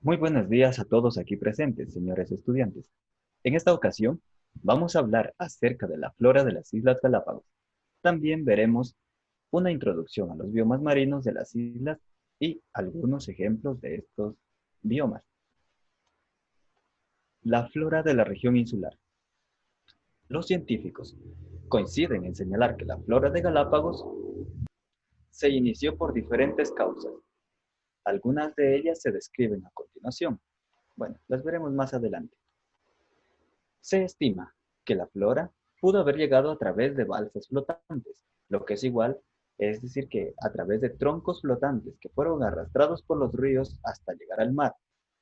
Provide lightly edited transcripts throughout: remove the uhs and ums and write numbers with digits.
Muy buenos días a todos aquí presentes, señores estudiantes. En esta ocasión, vamos a hablar acerca de la flora de las Islas Galápagos. También veremos una introducción a los biomas marinos de las islas y algunos ejemplos de estos biomas. La flora de la región insular. Los científicos coinciden en señalar que la flora de Galápagos se inició por diferentes causas. Algunas de ellas se describen a continuación. Bueno, las veremos más adelante. Se estima que la flora pudo haber llegado a través de balsas flotantes, lo que es igual, es decir, que a través de troncos flotantes que fueron arrastrados por los ríos hasta llegar al mar,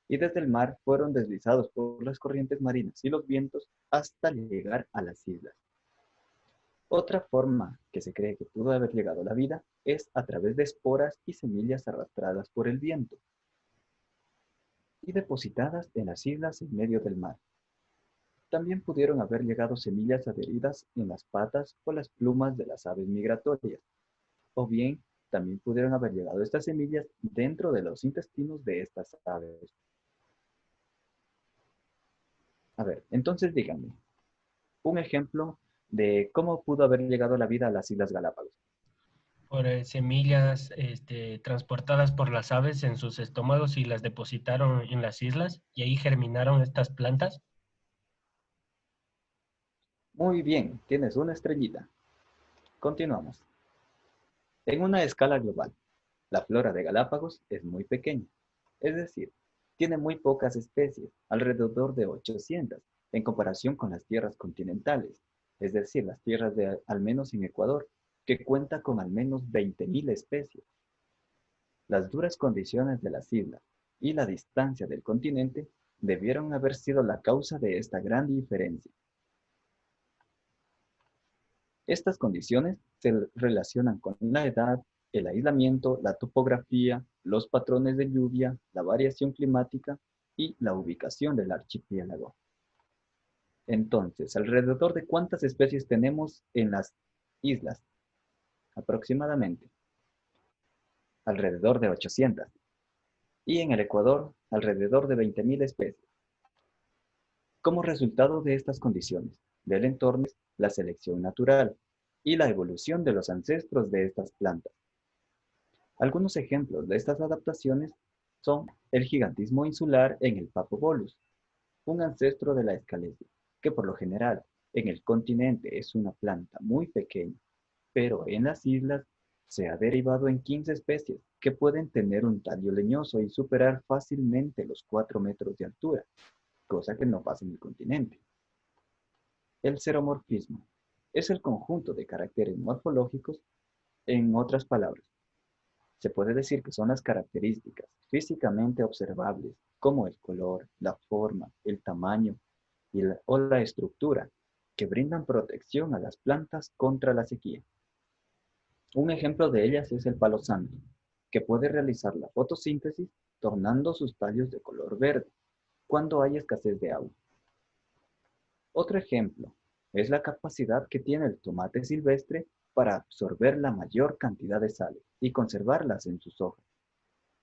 y desde el mar fueron deslizados por las corrientes marinas y los vientos hasta llegar a las islas. Otra forma que se cree que pudo haber llegado a la vida es a través de esporas y semillas arrastradas por el viento y depositadas en las islas en medio del mar. También pudieron haber llegado semillas adheridas en las patas o las plumas de las aves migratorias, o bien también pudieron haber llegado estas semillas dentro de los intestinos de estas aves. A ver, entonces díganme, un ejemplo de cómo pudo haber llegado la vida a las Islas Galápagos. Por semillas transportadas por las aves en sus estómagos y las depositaron en las islas y ahí germinaron estas plantas. Muy bien, tienes una estrellita. Continuamos. En una escala global, la flora de Galápagos es muy pequeña, es decir, tiene muy pocas especies, alrededor de 800, en comparación con las tierras continentales, es decir, las tierras de al menos en Ecuador, que cuenta con al menos 20.000 especies. Las duras condiciones de las islas y la distancia del continente debieron haber sido la causa de esta gran diferencia. Estas condiciones se relacionan con la edad, el aislamiento, la topografía, los patrones de lluvia, la variación climática y la ubicación del archipiélago. Entonces, ¿alrededor de cuántas especies tenemos en las islas? Aproximadamente. Alrededor de 800. Y en el Ecuador, alrededor de 20.000 especies. Como resultado de estas condiciones del entorno, la selección natural y la evolución de los ancestros de estas plantas. Algunos ejemplos de estas adaptaciones son el gigantismo insular en el Papobolus, un ancestro de la escalesia, que por lo general en el continente es una planta muy pequeña, pero en las islas se ha derivado en 15 especies que pueden tener un tallo leñoso y superar fácilmente los 4 metros de altura, cosa que no pasa en el continente. El xeromorfismo es el conjunto de caracteres morfológicos, en otras palabras, se puede decir que son las características físicamente observables, como el color, la forma, el tamaño o la estructura, que brindan protección a las plantas contra la sequía. Un ejemplo de ellas es el palo santo, que puede realizar la fotosíntesis tornando sus tallos de color verde cuando hay escasez de agua. Otro ejemplo es la capacidad que tiene el tomate silvestre para absorber la mayor cantidad de sales y conservarlas en sus hojas.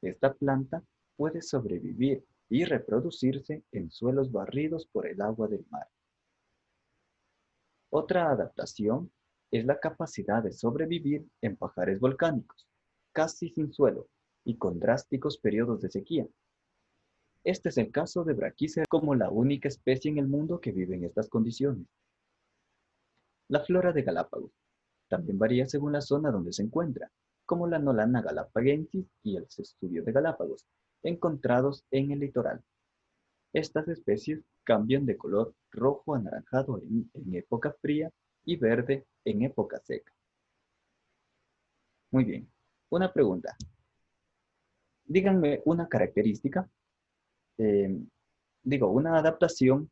Esta planta puede sobrevivir y reproducirse en suelos barridos por el agua del mar. Otra adaptación es la capacidad de sobrevivir en pajares volcánicos, casi sin suelo y con drásticos periodos de sequía. Este es el caso de Brachycera como la única especie en el mundo que vive en estas condiciones. La flora de Galápagos también varía según la zona donde se encuentra, como la Nolana galapagensis y el cestubio de Galápagos, encontrados en el litoral. Estas especies cambian de color rojo anaranjado en época fría y verde en época seca. Muy bien. Una pregunta. Díganme una característica, eh, una adaptación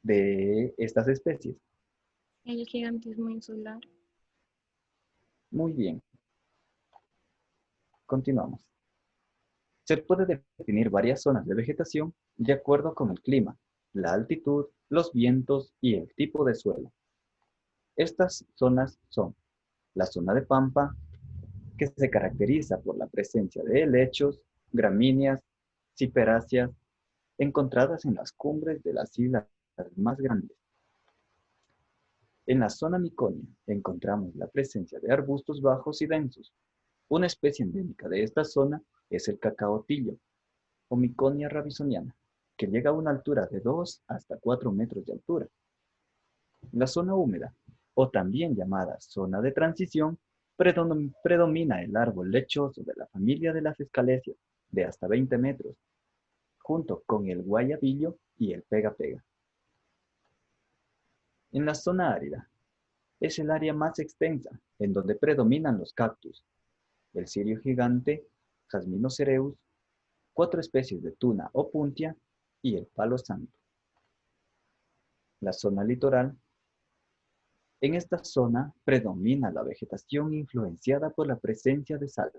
de estas especies. El gigantismo insular. Muy bien. Continuamos. Se puede definir varias zonas de vegetación de acuerdo con el clima, la altitud, los vientos y el tipo de suelo. Estas zonas son la zona de pampa, que se caracteriza por la presencia de helechos, gramíneas ciperáceas, encontradas en las cumbres de las islas más grandes. En la zona miconia encontramos la presencia de arbustos bajos y densos. Una especie endémica de esta zona es el cacaotillo, o Miconia ravissoniana, que llega a una altura de 2 hasta 4 metros de altura. La zona húmeda, o también llamada zona de transición, predomina el árbol lechoso de la familia de las escalecias, de hasta 20 metros, junto con el guayabillo y el pega-pega. En la zona árida, es el área más extensa, en donde predominan los cactus, el cirio gigante, Jasmino cereus, 4 especies de tuna o puntia y el palo santo. La zona litoral. En esta zona predomina la vegetación influenciada por la presencia de sal,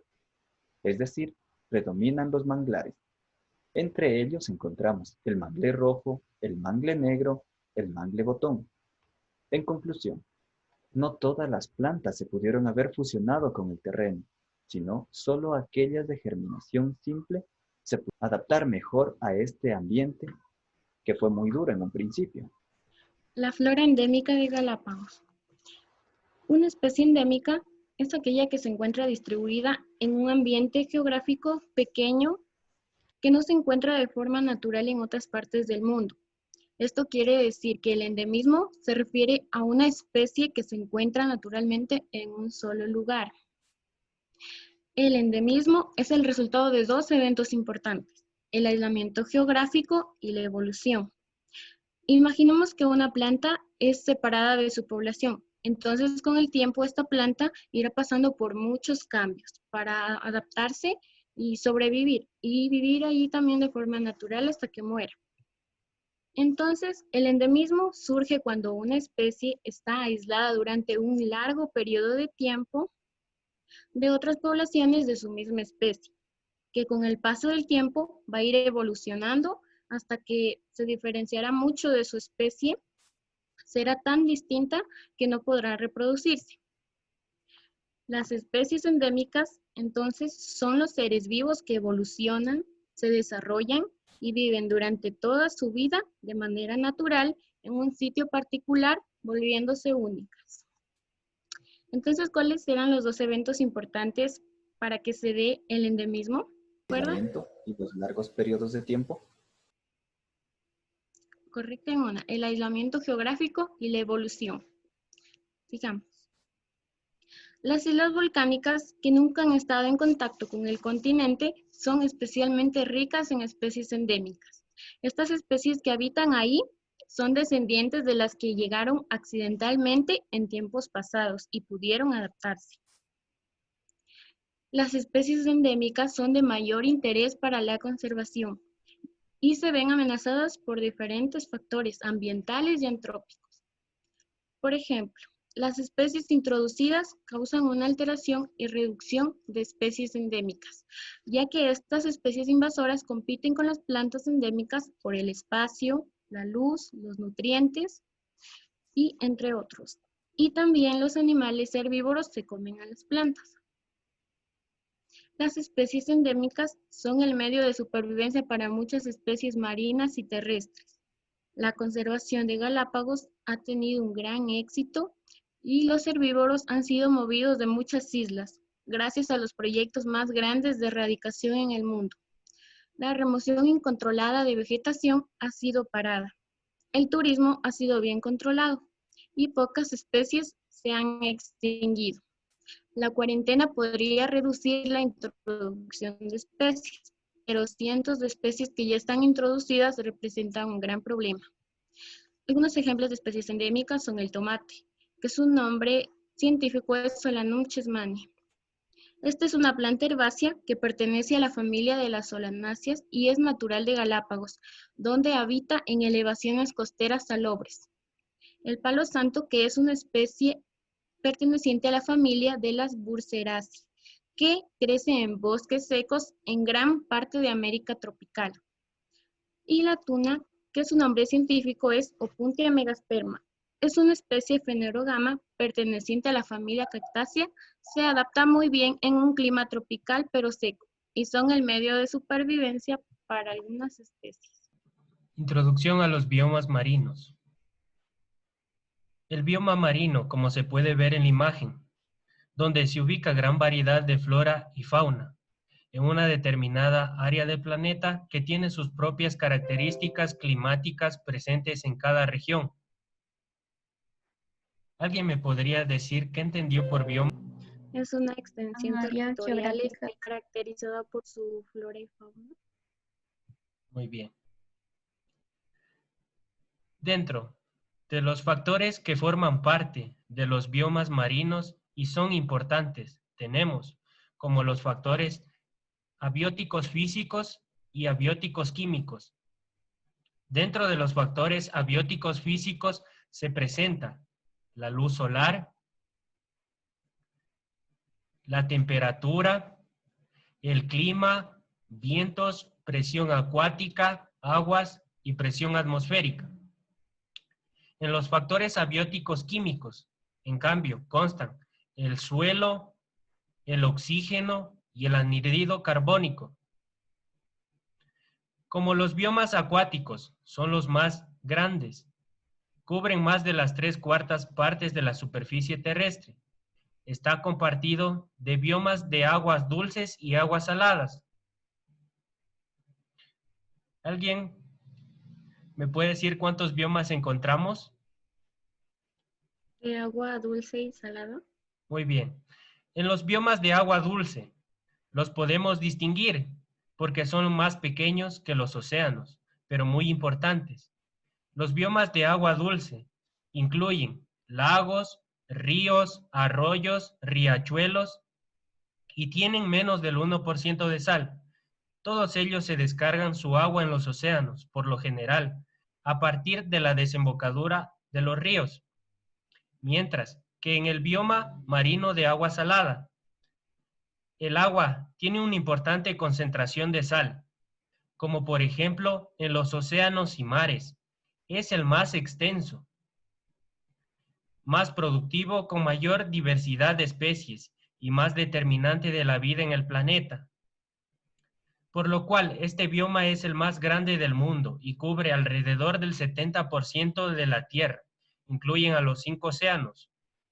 es decir, predominan los manglares. Entre ellos encontramos el mangle rojo, el mangle negro, el mangle botón. En conclusión, no todas las plantas se pudieron haber fusionado con el terreno, sino solo aquellas de germinación simple se pudieron adaptar mejor a este ambiente que fue muy duro en un principio. La flora endémica de Galápagos. Una especie endémica es aquella que se encuentra distribuida en un ambiente geográfico pequeño que no se encuentra de forma natural en otras partes del mundo. Esto quiere decir que el endemismo se refiere a una especie que se encuentra naturalmente en un solo lugar. El endemismo es el resultado de dos eventos importantes, el aislamiento geográfico y la evolución. Imaginemos que una planta es separada de su población. Entonces, con el tiempo, esta planta irá pasando por muchos cambios para adaptarse y sobrevivir, y vivir ahí también de forma natural hasta que muera. Entonces, el endemismo surge cuando una especie está aislada durante un largo periodo de tiempo de otras poblaciones de su misma especie, que con el paso del tiempo va a ir evolucionando hasta que se diferenciará mucho de su especie, será tan distinta que no podrá reproducirse. Las especies endémicas, entonces, son los seres vivos que evolucionan, se desarrollan y viven durante toda su vida de manera natural en un sitio particular, volviéndose únicas. Entonces, ¿cuáles eran los dos eventos importantes para que se dé el endemismo? Aislamiento y los largos periodos de tiempo. Correcto, Mona. El aislamiento geográfico y la evolución. Sigamos. Las islas volcánicas que nunca han estado en contacto con el continente son especialmente ricas en especies endémicas. Estas especies que habitan ahí son descendientes de las que llegaron accidentalmente en tiempos pasados y pudieron adaptarse. Las especies endémicas son de mayor interés para la conservación y se ven amenazadas por diferentes factores ambientales y antrópicos. Por ejemplo, las especies introducidas causan una alteración y reducción de especies endémicas, ya que estas especies invasoras compiten con las plantas endémicas por el espacio, la luz, los nutrientes y entre otros. Y también los animales herbívoros se comen a las plantas. Las especies endémicas son el medio de supervivencia para muchas especies marinas y terrestres. La conservación de Galápagos ha tenido un gran éxito y los herbívoros han sido movidos de muchas islas, gracias a los proyectos más grandes de erradicación en el mundo. La remoción incontrolada de vegetación ha sido parada. El turismo ha sido bien controlado y pocas especies se han extinguido. La cuarentena podría reducir la introducción de especies, pero cientos de especies que ya están introducidas representan un gran problema. Algunos ejemplos de especies endémicas son el tomate, que su nombre científico es Solanum chessmani. Esta es una planta herbácea que pertenece a la familia de las solanáceas y es natural de Galápagos, donde habita en elevaciones costeras salobres. El palo santo, que es una especie perteneciente a la familia de las Burseraceae, que crece en bosques secos en gran parte de América tropical. Y la tuna, que su nombre científico es Opuntia megasperma. Es una especie fanerogama perteneciente a la familia Cactaceae, se adapta muy bien en un clima tropical pero seco, y son el medio de supervivencia para algunas especies. Introducción a los biomas marinos. El bioma marino, como se puede ver en la imagen, donde se ubica gran variedad de flora y fauna, en una determinada área del planeta que tiene sus propias características climáticas presentes en cada región. ¿Alguien me podría decir qué entendió por bioma? Es una extensión Área territorial geográfica. caracterizada por su flora y fauna. Muy bien. Dentro de los factores que forman parte de los biomas marinos y son importantes, tenemos como los factores abióticos físicos y abióticos químicos. Dentro de los factores abióticos físicos se presenta la luz solar, la temperatura, el clima, vientos, presión acuática, aguas y presión atmosférica. En los factores abióticos químicos, en cambio, constan el suelo, el oxígeno y el anhídrido carbónico. Como los biomas acuáticos son los más grandes, cubren más de las 3/4 partes de la superficie terrestre. Está compartido de biomas de aguas dulces y aguas saladas. ¿Alguien me puede decir cuántos biomas encontramos? ¿De agua dulce y salada? Muy bien. En los biomas de agua dulce los podemos distinguir porque son más pequeños que los océanos, pero muy importantes. Los biomas de agua dulce incluyen lagos, ríos, arroyos, riachuelos y tienen menos del 1% de sal. Todos ellos se descargan su agua en los océanos, por lo general, a partir de la desembocadura de los ríos. Mientras que en el bioma marino de agua salada, el agua tiene una importante concentración de sal, como por ejemplo en los océanos y mares. Es el más extenso, más productivo, con mayor diversidad de especies y más determinante de la vida en el planeta. Por lo cual, este bioma es el más grande del mundo y cubre alrededor del 70% de la Tierra. Incluyen a los 5 océanos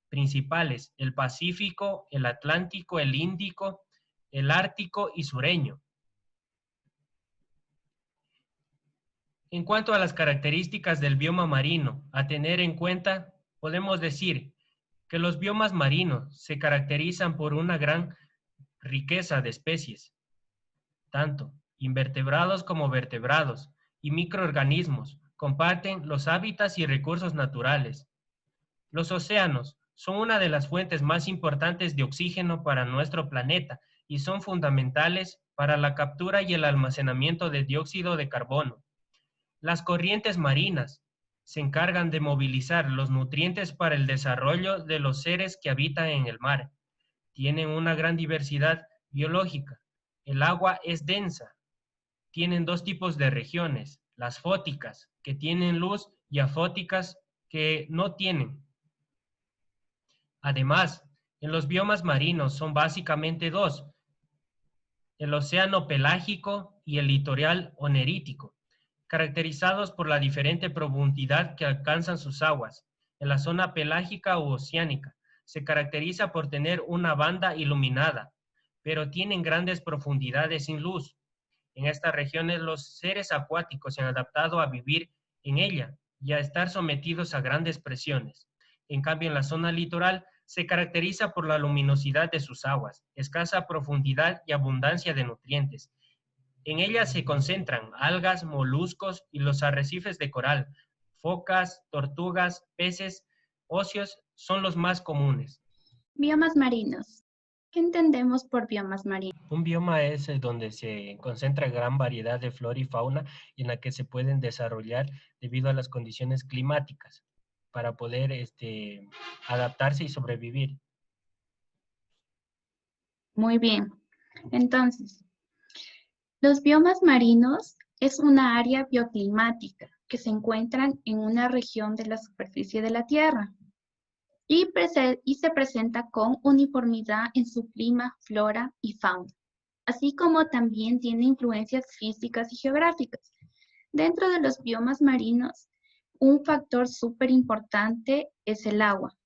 principales: el Pacífico, el Atlántico, el Índico, el Ártico y Sureño. En cuanto a las características del bioma marino a tener en cuenta, podemos decir que los biomas marinos se caracterizan por una gran riqueza de especies, tanto invertebrados como vertebrados, y microorganismos comparten los hábitats y recursos naturales. Los océanos son una de las fuentes más importantes de oxígeno para nuestro planeta y son fundamentales para la captura y el almacenamiento de dióxido de carbono. Las corrientes marinas se encargan de movilizar los nutrientes para el desarrollo de los seres que habitan en el mar. Tienen una gran diversidad biológica. El agua es densa. Tienen 2 tipos de regiones: las fóticas, que tienen luz, y afóticas, que no tienen. Además, en los biomas marinos son básicamente 2: el océano pelágico y el litoral onerítico, caracterizados por la diferente profundidad que alcanzan sus aguas. En la zona pelágica u oceánica se caracteriza por tener una banda iluminada, pero tienen grandes profundidades sin luz. En estas regiones los seres acuáticos se han adaptado a vivir en ella y a estar sometidos a grandes presiones. En cambio, en la zona litoral se caracteriza por la luminosidad de sus aguas, escasa profundidad y abundancia de nutrientes. En ella se concentran algas, moluscos y los arrecifes de coral. Focas, tortugas, peces óseos son los más comunes. Biomas marinos. ¿Qué entendemos por biomas marinos? Un bioma es donde se concentra gran variedad de flora y fauna en la que se pueden desarrollar debido a las condiciones climáticas para poder adaptarse y sobrevivir. Muy bien. Entonces, los biomas marinos es una área bioclimática que se encuentran en una región de la superficie de la Tierra y se presenta con uniformidad en su clima, flora y fauna. así como también tiene influencias físicas y geográficas. Dentro de los biomas marinos, un factor súper importante es el agua,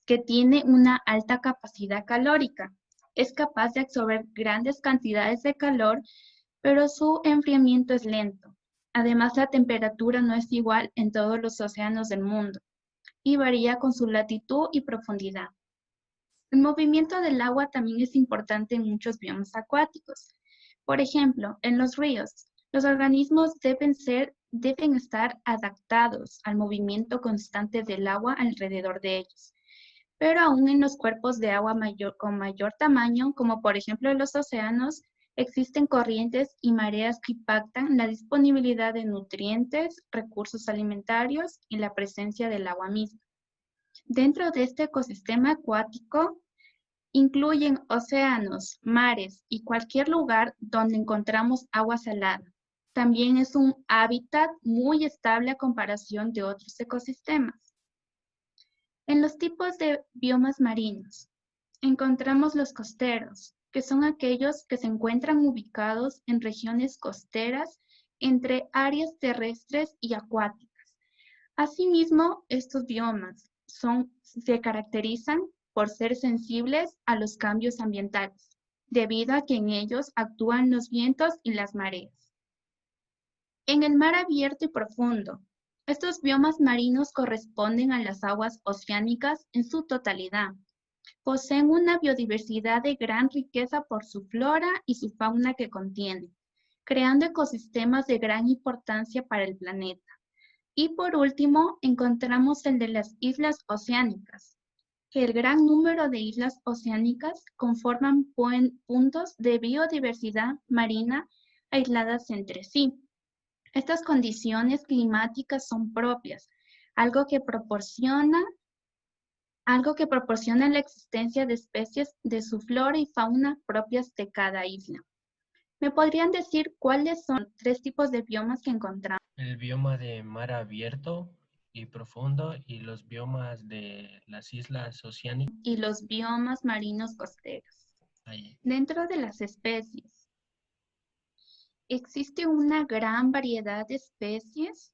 que tiene una alta capacidad calórica. Es capaz de absorber grandes cantidades de calor, pero su enfriamiento es lento. Además, la temperatura no es igual en todos los océanos del mundo y varía con su latitud y profundidad. El movimiento del agua también es importante en muchos biomas acuáticos. Por ejemplo, en los ríos, los organismos deben estar adaptados al movimiento constante del agua alrededor de ellos. Pero aún en los cuerpos de agua con mayor tamaño, como por ejemplo en los océanos, existen corrientes y mareas que impactan la disponibilidad de nutrientes, recursos alimentarios y la presencia del agua misma. Dentro de este ecosistema acuático, incluyen océanos, mares y cualquier lugar donde encontramos agua salada. También es un hábitat muy estable a comparación de otros ecosistemas. En los tipos de biomas marinos, encontramos los costeros, que son aquellos que se encuentran ubicados en regiones costeras entre áreas terrestres y acuáticas. Asimismo, estos biomas se caracterizan por ser sensibles a los cambios ambientales, debido a que en ellos actúan los vientos y las mareas. En el mar abierto y profundo, estos biomas marinos corresponden a las aguas oceánicas en su totalidad. Poseen una biodiversidad de gran riqueza por su flora y su fauna que contienen, creando ecosistemas de gran importancia para el planeta. Y por último, encontramos el de las islas oceánicas, que el gran número de islas oceánicas conforman puntos de biodiversidad marina aisladas entre sí. Estas condiciones climáticas son propias, algo que proporciona la existencia de especies de su flora y fauna propias de cada isla. ¿Me podrían decir cuáles son los 3 tipos de biomas que encontramos? El bioma de mar abierto y profundo y los biomas de las islas oceánicas. Y los biomas marinos costeros. Ahí. Dentro de las especies, existe una gran variedad de especies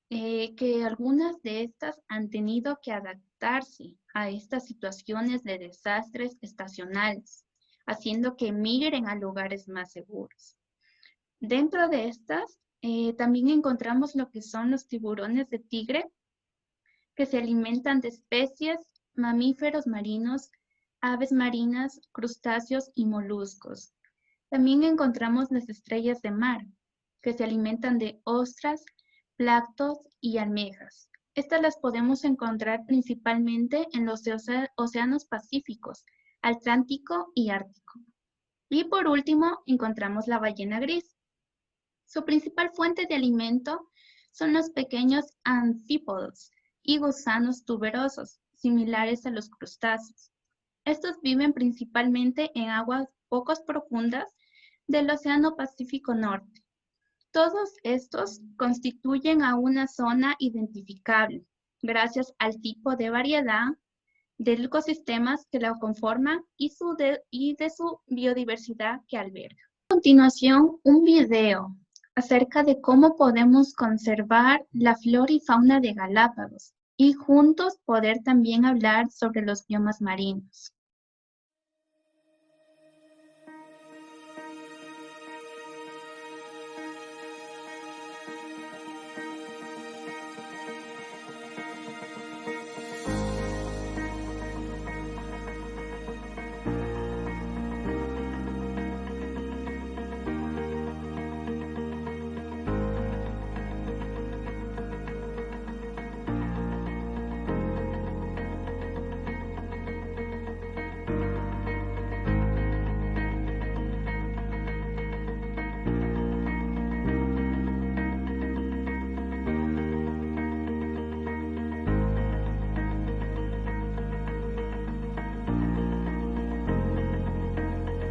que algunas de estas han tenido que adaptarse a estas situaciones de desastres estacionales, haciendo que migren a lugares más seguros. Dentro de estas, también encontramos lo que son los tiburones de tigre, que se alimentan de especies, mamíferos marinos, aves marinas, crustáceos y moluscos. También encontramos las estrellas de mar, que se alimentan de ostras, plancton y almejas. Estas las podemos encontrar principalmente en los océanos pacíficos, Atlántico y Ártico. Y por último, encontramos la ballena gris. Su principal fuente de alimento son los pequeños anfípodos y gusanos tuberosos, similares a los crustáceos. Estos viven principalmente en aguas poco profundas del Océano Pacífico Norte. Todos estos constituyen a una zona identificable, gracias al tipo de variedad de ecosistemas que la conforman y de su biodiversidad que alberga. A continuación, un video acerca de cómo podemos conservar la flora y fauna de Galápagos y juntos poder también hablar sobre los biomas marinos.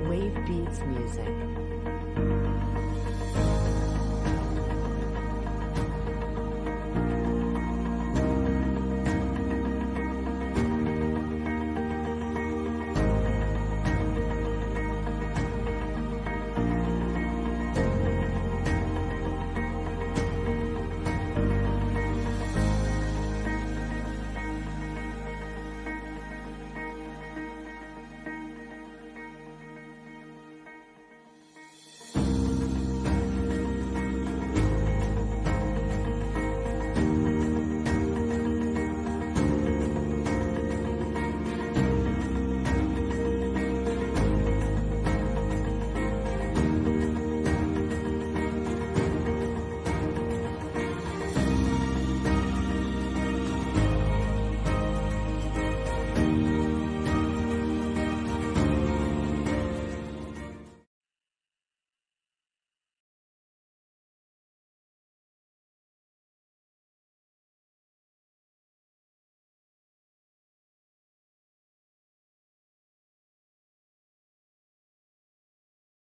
Wave Beats Music.